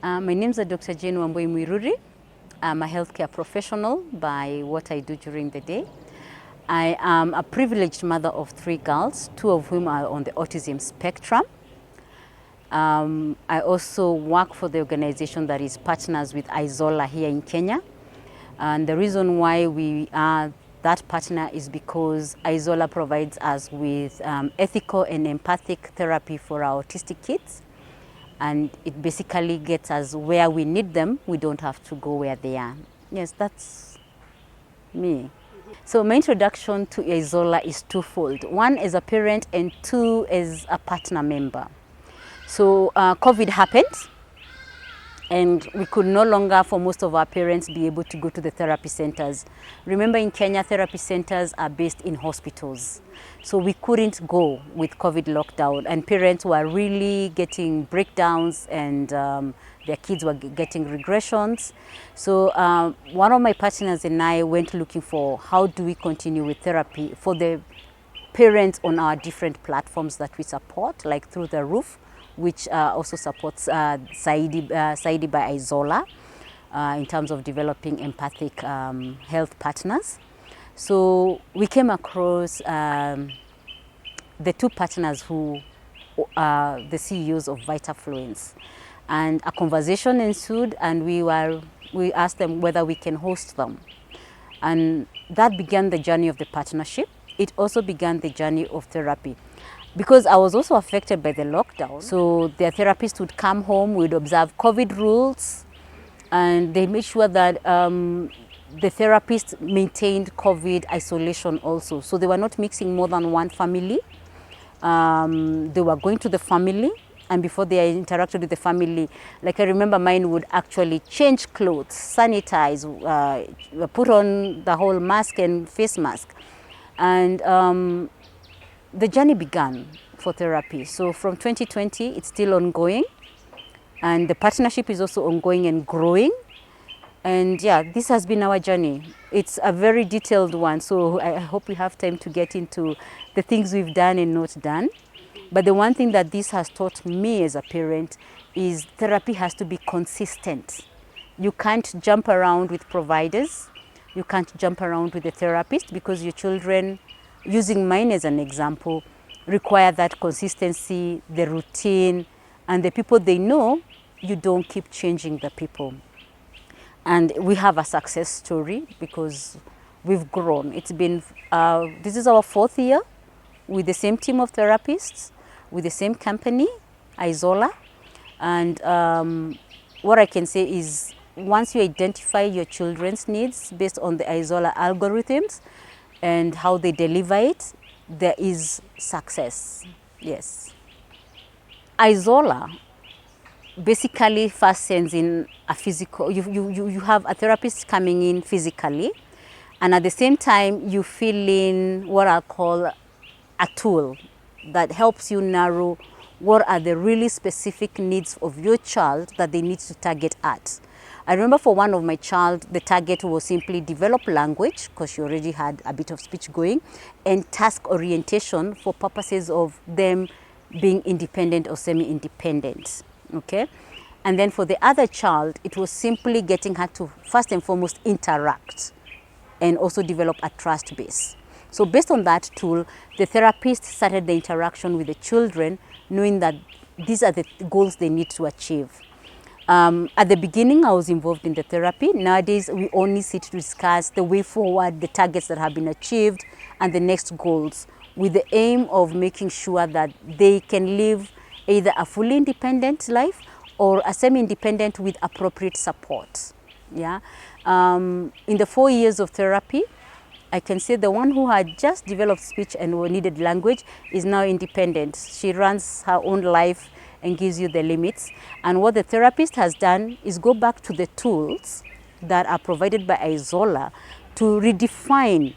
My name is Dr. Jane Wambui Mwiruri. I'm a healthcare professional by what I do during the day. I am a privileged mother of 3 girls, 2 of whom are on the autism spectrum. I also work for the organization that is partners with iZola here in Kenya. And the reason why we are that partner is because iZola provides us with ethical and empathic therapy for our autistic kids. And it basically gets us where we need them. We don't have to go where they are. Yes, that's me. So my introduction to iZola is twofold. 1 as a parent and 2 as a partner member. So COVID happened and we could no longer, for most of our parents, be able to go to the therapy centers. Remember, in Kenya, therapy centers are based in hospitals. So we couldn't go with COVID lockdown, and parents were really getting breakdowns and their kids were getting regressions. So one of my partners and I went looking for how do we continue with therapy for the parents on our different platforms that we support, like Through the Roof, which also supports Xaidi by iZola in terms of developing empathic health partners. So we came across the 2 partners who are the CEOs of VitaFluence, and a conversation ensued, and we asked them whether we can host them, and that began the journey of the partnership. It also began the journey of therapy, because I was also affected by the lockdown. So their therapist would come home, we'd observe COVID rules, and they made sure that the therapist maintained COVID isolation also. So they were not mixing more than 1 family. They were going to the family, and before they interacted with the family, like I remember mine would actually change clothes, sanitize, put on the whole mask and face mask. And the journey began for therapy. So from 2020, it's still ongoing, and the partnership is also ongoing and growing. And yeah, this has been our journey. It's a very detailed one, so I hope we have time to get into the things we've done and not done. But the one thing that this has taught me as a parent is therapy has to be consistent. You can't jump around with providers. You can't jump around with the therapist, because your children, using mine as an example, require that consistency, the routine, and the people they know. You don't keep changing the people. And we have a success story because we've grown. It's been, this is our 4th year with the same team of therapists, with the same company, iZola. And what I can say is, once you identify your children's needs based on the iZola algorithms and how they deliver it, there is success. Yes. iZola basically first sends in a physical, you have a therapist coming in physically, and at the same time you fill in what I call a tool that helps you narrow what are the really specific needs of your child that they need to target at. I remember for one of my child, the target was simply develop language, because she already had a bit of speech going, and task orientation for purposes of them being independent or semi-independent. Okay? And then for the other child, it was simply getting her to first and foremost interact and also develop a trust base. So based on that tool, the therapist started the interaction with the children, knowing that these are the goals they need to achieve. At the beginning, I was involved in the therapy. Nowadays, we only sit to discuss the way forward, the targets that have been achieved, and the next goals, with the aim of making sure that they can live either a fully independent life or a semi-independent with appropriate support. Yeah. In the 4 years of therapy, I can say the one who had just developed speech and needed language is now independent. She runs her own life and gives you the limits. And what the therapist has done is go back to the tools that are provided by iZola to redefine,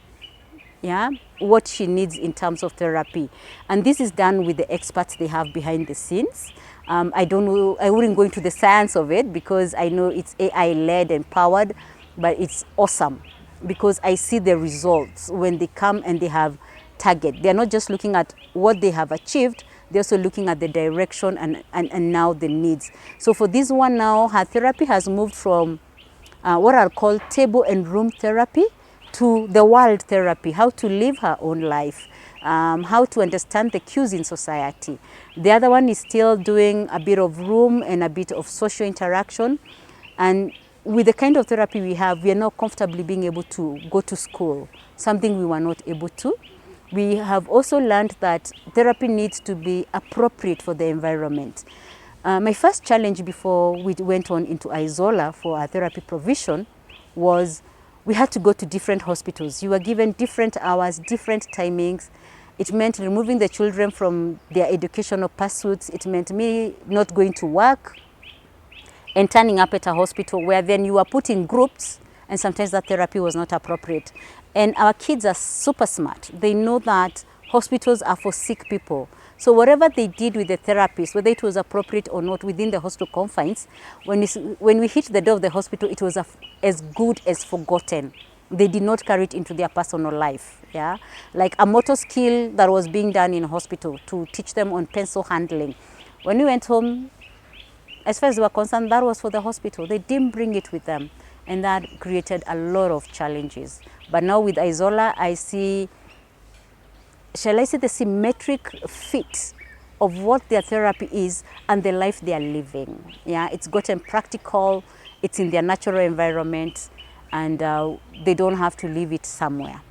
yeah, what she needs in terms of therapy. And this is done with the experts they have behind the scenes. I don't know, I wouldn't go into the science of it because I know it's AI-led and powered, but it's awesome because I see the results when they come and they have target. They're not just looking at what they have achieved, They're also looking at the direction and now the needs. So for this one now, her therapy has moved from what I'll call table and room therapy to the world therapy, how to live her own life, how to understand the cues in society. The other one is still doing a bit of room and a bit of social interaction. And with the kind of therapy we have, we are now comfortably being able to go to school, something we were not able to. We have also learned that therapy needs to be appropriate for the environment. My first challenge before we went on into iZola for our therapy provision was we had to go to different hospitals. You were given different hours, different timings. It meant removing the children from their educational pursuits. It meant me not going to work and turning up at a hospital where then you were put in groups, and sometimes that therapy was not appropriate. And our kids are super smart. They know that hospitals are for sick people. So whatever they did with the therapist, whether it was appropriate or not within the hospital confines, when we hit the door of the hospital, it was as good as forgotten. They did not carry it into their personal life. Yeah, like a motor skill that was being done in a hospital to teach them on pencil handling. When we went home, as far as they were concerned, that was for the hospital. They didn't bring it with them, and that created a lot of challenges. But now with iZola, I see, shall I say, the symmetric fit of what their therapy is and the life they are living. Yeah, it's gotten practical, it's in their natural environment, and they don't have to leave it somewhere.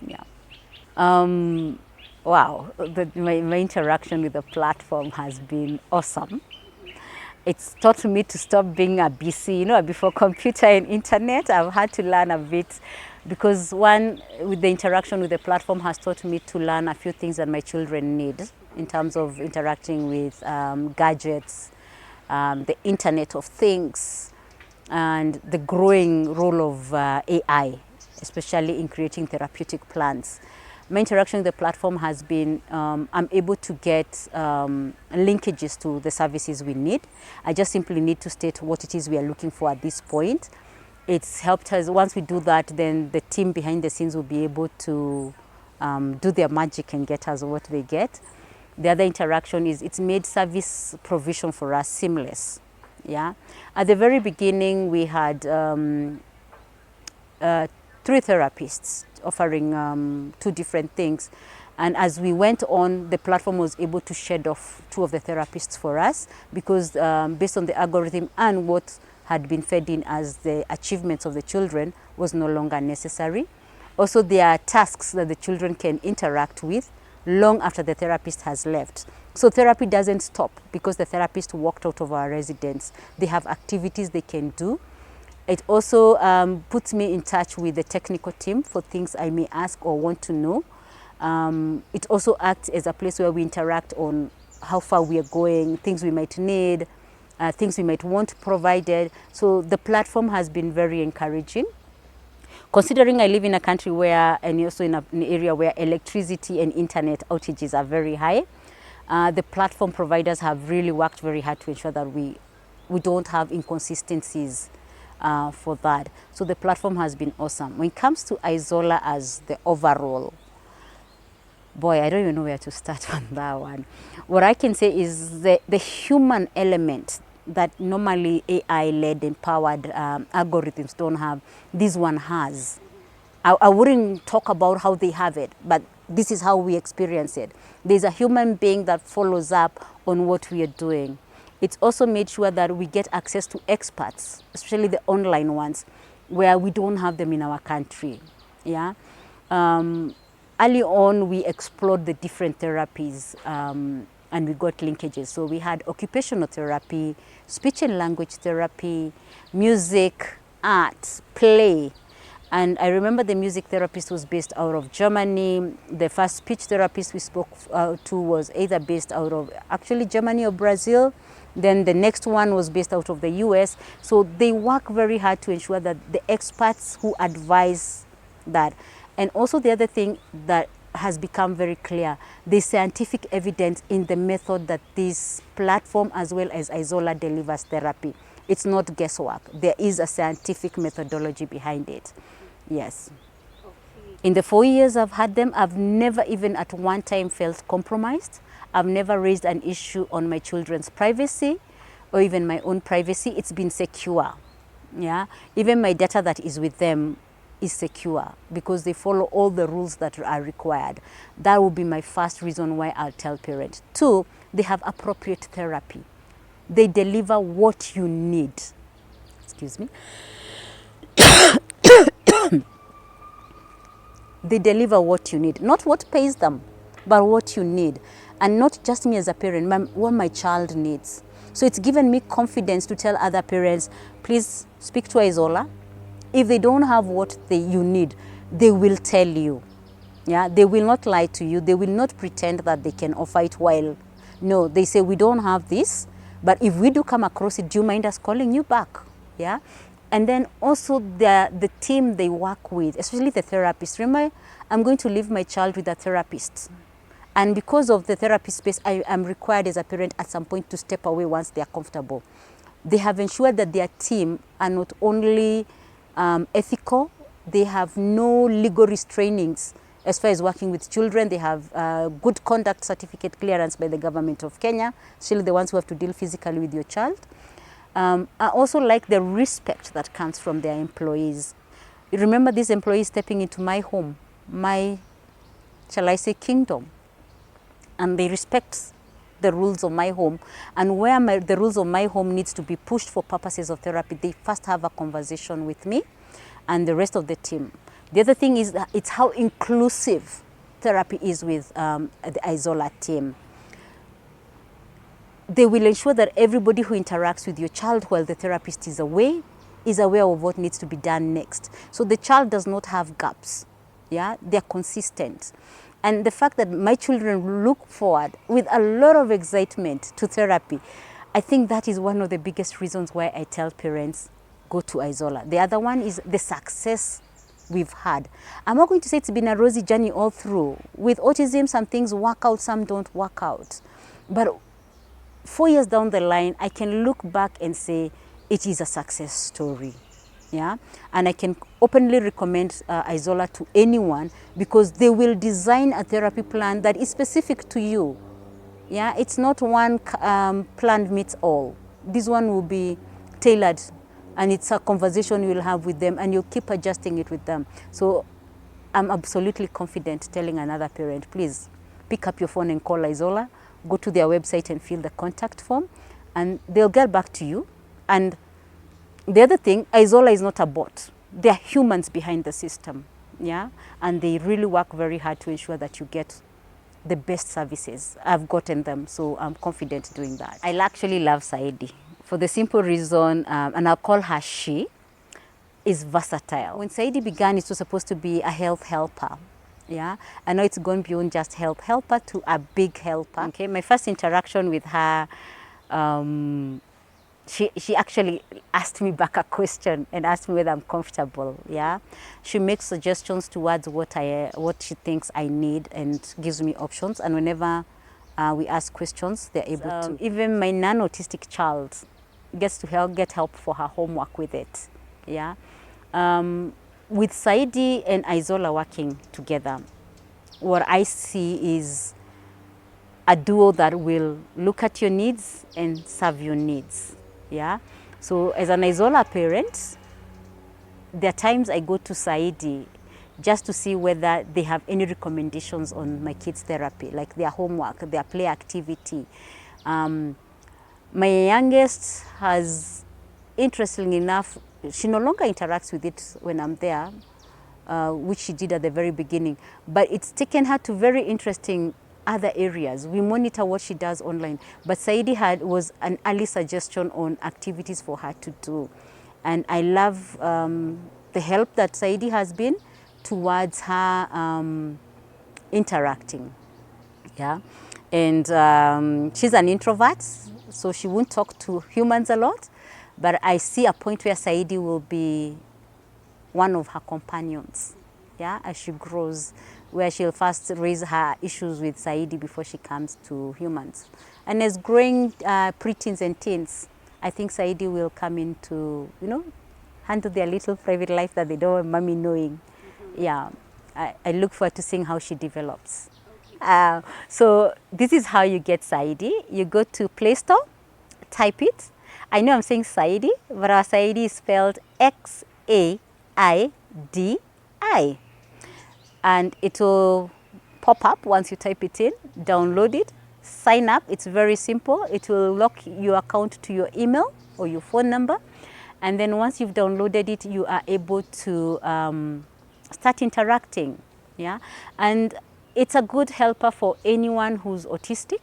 Yeah. Wow, my interaction with the platform has been awesome. It's taught me to stop being a BC, before computer and internet. I've had to learn a bit because with the interaction with the platform has taught me to learn a few things that my children need in terms of interacting with gadgets, the Internet of Things, and the growing role of AI, especially in creating therapeutic plans. My interaction with the platform has been, I'm able to get linkages to the services we need. I just simply need to state what it is we are looking for at this point. It's helped us, once we do that, then the team behind the scenes will be able to do their magic and get us what they get. The other interaction is it's made service provision for us seamless. Yeah. At the very beginning, we had 3 therapists offering 2 different things. And as we went on, the platform was able to shed off 2 of the therapists for us because based on the algorithm and what had been fed in as the achievements of the children was no longer necessary. Also, there are tasks that the children can interact with long after the therapist has left. So therapy doesn't stop because the therapist walked out of our residence. They have activities they can do. It also puts me in touch with the technical team for things I may ask or want to know. It also acts as a place where we interact on how far we are going, things we might need, things we might want provided. So the platform has been very encouraging. Considering I live in a country where, and also in an area where electricity and internet outages are very high, the platform providers have really worked very hard to ensure that we don't have inconsistencies for that. So the platform has been awesome. When it comes to iZola as the overall, boy, I don't even know where to start on that one. What I can say is the human element that normally AI-led empowered algorithms don't have, this one has. I wouldn't talk about how they have it, but this is how we experience it. There's a human being that follows up on what we are doing. It's also made sure that we get access to experts, especially the online ones, where we don't have them in our country. Yeah. Early on, we explored the different therapies and we got linkages. So we had occupational therapy, speech and language therapy, music, art, play. And I remember the music therapist was based out of Germany. The first speech therapist we spoke to was either based out of actually Germany or Brazil. Then the next one was based out of the US. So they work very hard to ensure that the experts who advise that. And also the other thing that has become very clear, there's scientific evidence in the method that this platform as well as iZola delivers therapy. It's not guesswork. There is a scientific methodology behind it. Yes. Okay. In the 4 years I've had them, I've never even at one time felt compromised. I've never raised an issue on my children's privacy or even my own privacy. It's been secure. Yeah, even my data that is with them is secure because they follow all the rules that are required. That will be my first reason why I'll tell parents. 2, they have appropriate therapy. They deliver what you need. Excuse me. They deliver what you need, not what pays them, but what you need. And not just me as a parent, what my child needs. So it's given me confidence to tell other parents, please speak to iZola. If they don't have what you need, they will tell you. Yeah, they will not lie to you. They will not pretend that they can offer it while. No, they say, we don't have this, but if we do come across it, do you mind us calling you back? Yeah. And then also the team they work with, especially the therapist. Remember, I'm going to leave my child with a therapist. And because of the therapy space, I am required as a parent at some point to step away once they are comfortable. They have ensured that their team are not only ethical, they have no legal restrainings as far as working with children. They have good conduct certificate clearance by the government of Kenya, still the ones who have to deal physically with your child. I also like the respect that comes from their employees. You remember these employees stepping into my home, my, shall I say, kingdom, and they respect the rules of my home. And where the rules of my home needs to be pushed for purposes of therapy, they first have a conversation with me and the rest of the team. The other thing is that it's how inclusive therapy is with the iZola team. They will ensure that everybody who interacts with your child while the therapist is away is aware of what needs to be done next. So the child does not have gaps. Yeah, they're consistent. And the fact that my children look forward with a lot of excitement to therapy, I think that is one of the biggest reasons why I tell parents, go to iZola. The other one is the success we've had. I'm not going to say it's been a rosy journey all through. With autism, some things work out, some don't work out. But 4 years down the line, I can look back and say it is a success story. Yeah, and I can openly recommend iZola to anyone because they will design a therapy plan that is specific to you. Yeah, it's not one plan meets all. This one will be tailored, and it's a conversation you'll have with them, and you'll keep adjusting it with them. So I'm absolutely confident telling another parent, please pick up your phone and call iZola, go to their website and fill the contact form, and they'll get back to you. And the other thing, iZola is not a bot. They are humans behind the system, yeah? And they really work very hard to ensure that you get the best services. I've gotten them, so I'm confident doing that. I actually love Xaidi for the simple reason, and I'll call her she, is versatile. When Xaidi began, it was supposed to be a health helper. Yeah, I know it's gone beyond just health helper to a big helper. Okay, my first interaction with her, she actually asked me back a question and asked me whether I'm comfortable. Yeah, she makes suggestions towards what she thinks I need and gives me options. And whenever we ask questions, they're able to. Even my non-autistic child gets to get help for her homework with it. Yeah, with Xaidi and iZola working together, what I see is a duo that will look at your needs and serve your needs. Yeah, so as an iZola parent, there are times I go to Xaidi just to see whether they have any recommendations on my kids' therapy, like their homework, their play activity. My youngest has, interestingly enough, she no longer interacts with it when I'm there, which she did at the very beginning, but it's taken her to very interesting other areas. We monitor what she does online, but Xaidi was an early suggestion on activities for her to do. And I love the help that Xaidi has been towards her interacting. Yeah, and she's an introvert, so she won't talk to humans a lot, but I see a point where Xaidi will be one of her companions, yeah, as she grows, where she'll first raise her issues with Xaidi before she comes to humans. And as growing preteens and teens, I think Xaidi will come in to, handle their little private life that they don't want mommy knowing. Yeah, I look forward to seeing how she develops. So this is how you get Xaidi. You go to Play Store, type it. I know I'm saying Xaidi, but our Xaidi is spelled Xaidi. And it will pop up once you type it in. Download it, sign up. It's very simple. It will lock your account to your email or your phone number. And then once you've downloaded it, you are able to start interacting. Yeah, and it's a good helper for anyone who's autistic.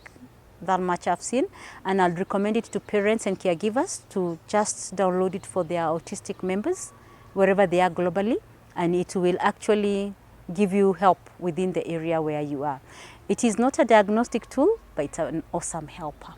That much I've seen, and I'll recommend it to parents and caregivers to just download it for their autistic members wherever they are globally, and it will actually give you help within the area where you are. It is not a diagnostic tool, but it's an awesome helper.